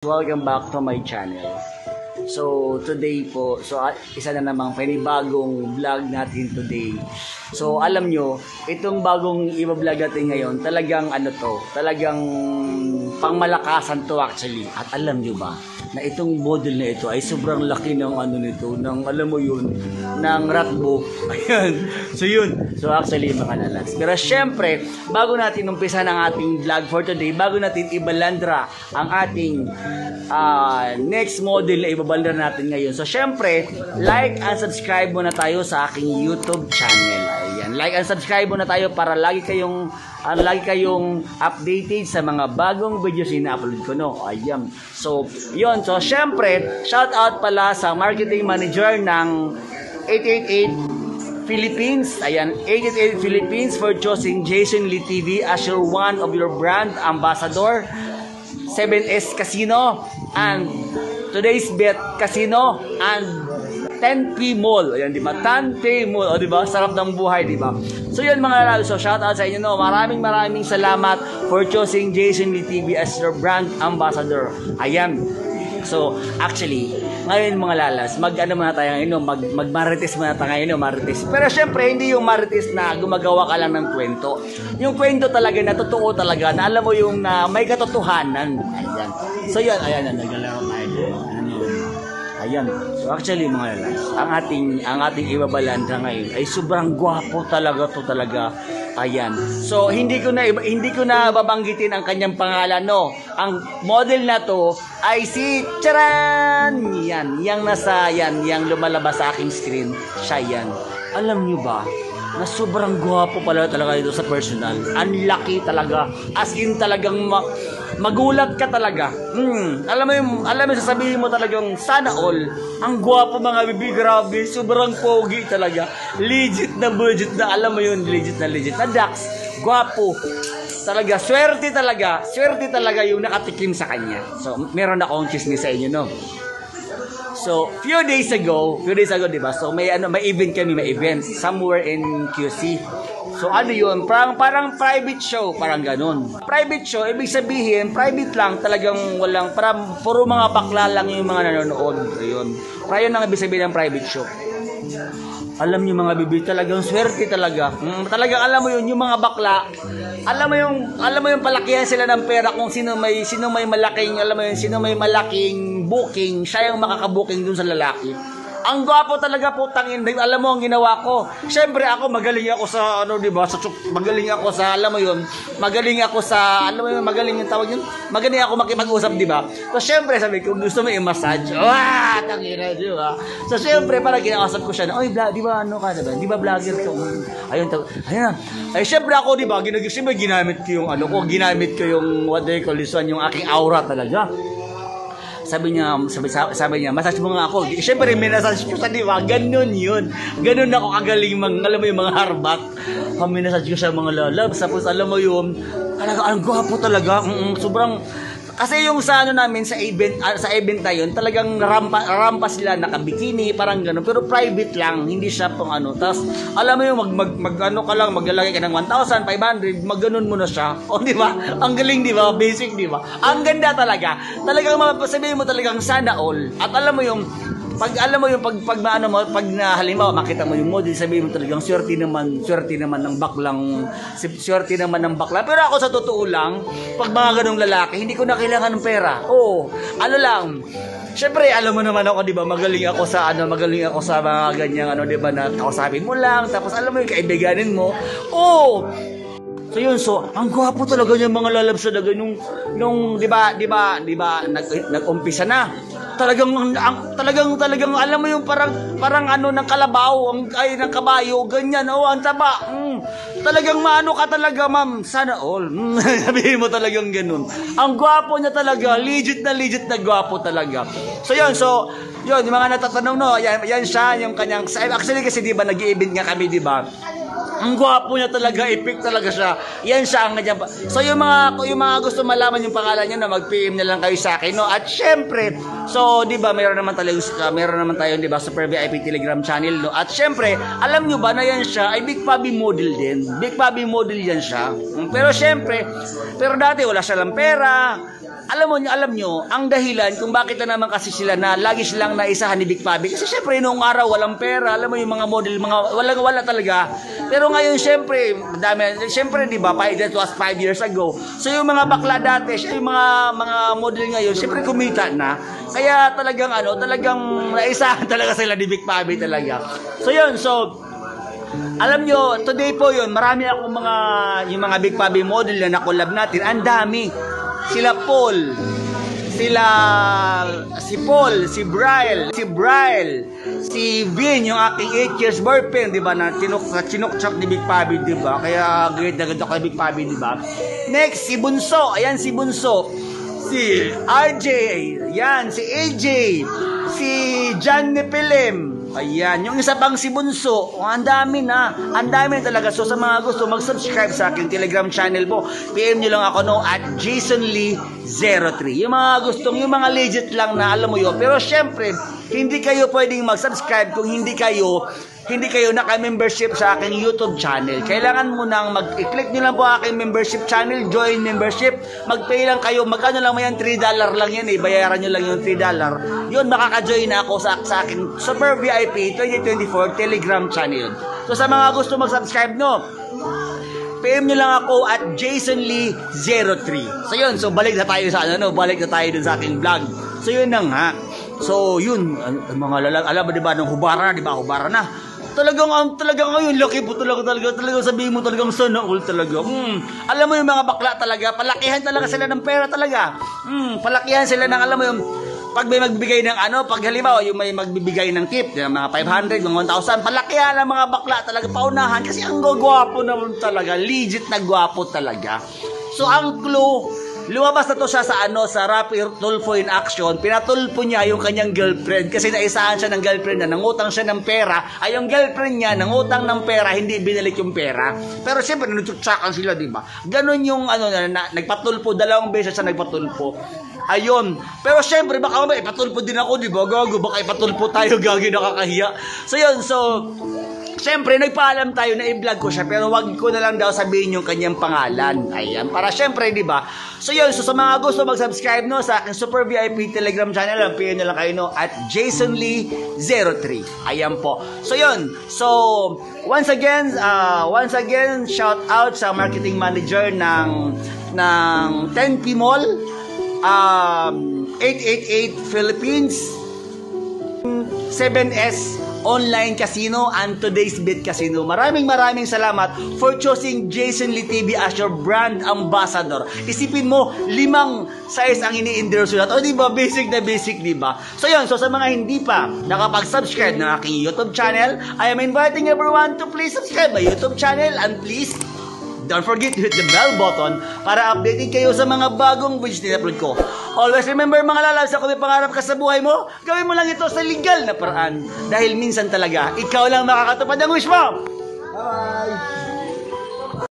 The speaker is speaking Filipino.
Welcome back to my channel. So today po, isa na namang panibagong vlog natin today. So alam nyo, itong bagong i-vlog natin ngayon, talagang talagang pangmalakasan to actually. At alam nyo ba, na itong model na ito ay sobrang laki ng alam mo yun, ng ratbo. Ayan. So actually mga lalas. Pero syempre, bago natin umpisa ng ating vlog for today, bago natin ibalandra ang ating next model na ibabalandra natin ngayon. So syempre, like and subscribe muna tayo sa aking YouTube channel. Ayan. Like and subscribe muna tayo para lagi kayong updated sa mga bagong videos na upload ko, no? Ayan. So, yun. So, syempre, shout out pala sa marketing manager ng 888 Philippines. Ayan, 888 Philippines for choosing Jason Lee TV as your one of your brand ambassador. 7S Casino and Today's Bet Casino and 10P Mall. Ayan, di ba? 10P Mall. O, di ba? Sarap ng buhay, di ba? So, yun mga lalo. So, shout out sa inyo, no? Maraming salamat for choosing Jason Lee TV as your brand ambassador. Ayan. So, actually, ngayon mga lalas, muna tayo ngayon, mag-marites muna tayo ngayon, marites. Pero syempre, hindi yung marites na gumagawa ka lang ng kwento. Yung kwento talaga na totoo talaga, na alam mo yung may katotohanan. Ayan. So, yun, ayan, nagalaro tayo. Ayan. So actually mga lalas, ang ating ibabalanda ngayon ay sobrang gwapo talaga to talaga. Ayan. So hindi ko na babanggitin ang kanyang pangalan, no. Ang model na to ay si Charan. Yan, yang lumalabas sa aking screen. Siya yan. Alam niyo ba na sobrang gwapo pala talaga dito sa personal. Ang laki talaga. As in talagang magulat ka talaga. Alam mo sasabihin mo talagang sana all. Ang gwapo mga bibi, grabe, sobrang pogi talaga. Legit na budget na, alam mo yun, legit na Dax. Gwapo. Talaga, swerte talaga yung nakatikim sa kanya. So, meron akong chismis sa inyo, no? So, few days ago, 'di ba? So, may event somewhere in QC. So, ano 'yun? Parang private show, parang ganun. Private show, ibig sabihin, private lang, talagang walang puro mga bakla lang yung mga nanonood. Ayun. Para yun ang ibig sabihin ng private show. Alam niyo mga bibi, talagang swerte talaga. Talagang alam mo yun, yung mga bakla, alam mo yung palakihan sila ng pera kung sino may malaking, alam mo yun, sino may malaking booking, siya yung makaka-booking dun sa lalaki. Ang gwapo talaga, putangin. Alam mo ang ginawa ko. Syempre ako magaling ako sa di ba? Magaling ako sa magaling yung tawag yun. Magaling ako makipag-usap, di ba? So syempre sabi ko, gusto mo i-massage. Tangina, di ba? So syempre parang kinakausap ko siya na, oy, di ba Di ba vlogger ka? Ayun. Ay syempre ako, di ba? Ginamit ko yung what they call this one, yung aking aura talaga. Sabi niya, massage mo nga ako. Siyempre, minasage ko siya, di ba? Ganun yun. Ganun ako kagaling, alam mo yung mga harbak. Minasage ko siya mga lalabs. Tapos, alam mo yun, talaga, ang gwapo talaga. Sobrang, kasi yung sa namin, sa event na yun, talagang rampa sila, nakabikini, parang gano'n. Pero private lang, hindi siya pang Tapos, alam mo yung maglalagay ka ng 1,500, magganon mo na siya. O, di ba? Ang galing, di ba? Basic, di ba? Ang ganda talaga. Talagang sabihin mo talagang sana all. At alam mo yung, pag halimbawa makita mo yung model, sabihin mo talagang swerte naman ng bakla. Pero ako sa totoo lang, pag mga ganong lalaki, hindi ko na kailangan ng pera. Syempre, alam mo naman ako, di ba, magaling ako sa mga ganyang di ba, na kausapin mo lang, tapos alam mo yung kaibiganin mo. So yun, ang gwapo talaga yung mga lalabs talaga nung di ba nag-umpisa na. Talagang alam mo yung parang ng kalabaw, ng kabayo, ganyan, ang taba. Talagang maano ka talaga, ma'am. Sana all. Sabihin mo talagang ganun. Ang gwapo niya talaga, legit na gwapo talaga. So yun, yung mga natatanong, no, yan siya, yung kanyang, actually kasi di ba nag-i-event nga kami, di ba? Ang gwapo niya talaga, epic talaga siya. Yan siya ang ganyan. So yung mga gusto malaman yung pangalan niya, na mag-PM na lang kayo sa akin, no? At syempre, so di ba meron naman tayo, di ba, Super VIP Telegram channel, no? At syempre, alam niyo ba na yan siya ay Big Pabi model din. Big Pabi model yan siya. Pero syempre, dati wala siya lang pera. alam nyo, ang dahilan kung bakit na naman kasi sila na lagi silang naisahan ni Big Pabi. Kasi syempre, noong araw, walang pera. Alam mo yung mga model, wala talaga. Pero ngayon, syempre, di ba, that was 5 years ago. So, yung mga bakla dati, yung mga model ngayon, syempre, kumita na. Kaya talagang, talagang naisahan talaga sila ni Big Pabi talaga. So, yun, alam nyo, today po yun, marami akong yung mga Big Pabi model na nakolab natin. Ang dami. Sila Paul, si Brian, si Vin, yung aking 8 years boyfriend, di ba, na chinukchak ni Big Pabi, di ba? Kaya great na ganda kay Big Pabi, di ba? Next, si Bunso, ayan si Bunso. Si RJ, yan, si AJ, si John Nepilim, ayan, yung isa pang si Bunso, ang dami na talaga. So sa mga gusto mag-subscribe sa aking Telegram channel po, PM nyo lang ako at JasonLee03. Yung mga legit lang na alam mo yun. Pero syempre, hindi kayo pwedeng mag-subscribe kung hindi kayo naka-membership sa aking YouTube channel. Kailangan mo nang i-click nyo lang po aking membership channel, join membership, mag-pay lang kayo, magkano lang mo yan, $3 lang yan bayaran nyo lang yung $3. Yun, makaka-join na ako sa aking Super VIP 2024 Telegram channel. So sa mga gusto mag-subscribe PM nyo lang ako at JasonLee03. So yun, balik na tayo dun sa aking vlog. So yun na nga. So yun, mga alam mo diba, nung hubara na. Talagang ngayon, laki po talaga sabihin mo talagang sana all talaga. Alam mo yung mga bakla talaga, palakihan talaga sila ng pera talaga. Palakihan sila ng, alam mo yung, pag may magbibigay ng pag halimbawa yung may magbibigay ng tip, mga 500, mga 1,000, palakihan ng mga bakla talaga, paunahan, kasi ang gwapo naman talaga, legit na gwapo talaga. So ang clue, lumabas na to siya sa Rapi Tulfo in action. Pinatulpo niya yung kanyang girlfriend kasi naisahan siya ng girlfriend na nangutang siya ng pera. Ay, yung girlfriend niya nangutang ng pera, hindi binalik yung pera. Pero siyempre, nagtsutsakan sila, di ba? Ganon yung nagpatulpo, 2 beses siya nagpatulpo. Ayun. Pero siyempre, baka ipatulpo din ako, di ba? Gago, baka ipatulpo tayo, gagi, nakakahiya. So yun, siyempre, nagpaalam tayo na i-vlog ko siya, pero wag ko na lang daw sabihin yung kanyang pangalan. Ayan, para siyempre, di ba? So yun, sa mga gusto mag-subscribe sa aking Super VIP Telegram channel, PM nyo lang kayo at JasonLee03. Ayan po. So yun, once again, shout out sa marketing manager ng 10P Mall, 888 Philippines, 7S Online Casino and Today's Bet Casino. Maraming salamat for choosing Jason Lee TV as your brand ambassador. Isipin mo, 5 size ang ini-endorse nyo. O diba, basic na basic, diba? So yun, sa mga hindi pa nakapag-subscribe ng aking YouTube channel, I am inviting everyone to please subscribe my YouTube channel and please don't forget to hit the bell button para updated kayo sa mga bagong videos na upload ko. Always remember mga lalabs, kung may pangarap ka sa buhay mo, gawin mo lang ito sa legal na paraan. Dahil minsan talaga, ikaw lang makakatupad ng wish mo. Bye-bye!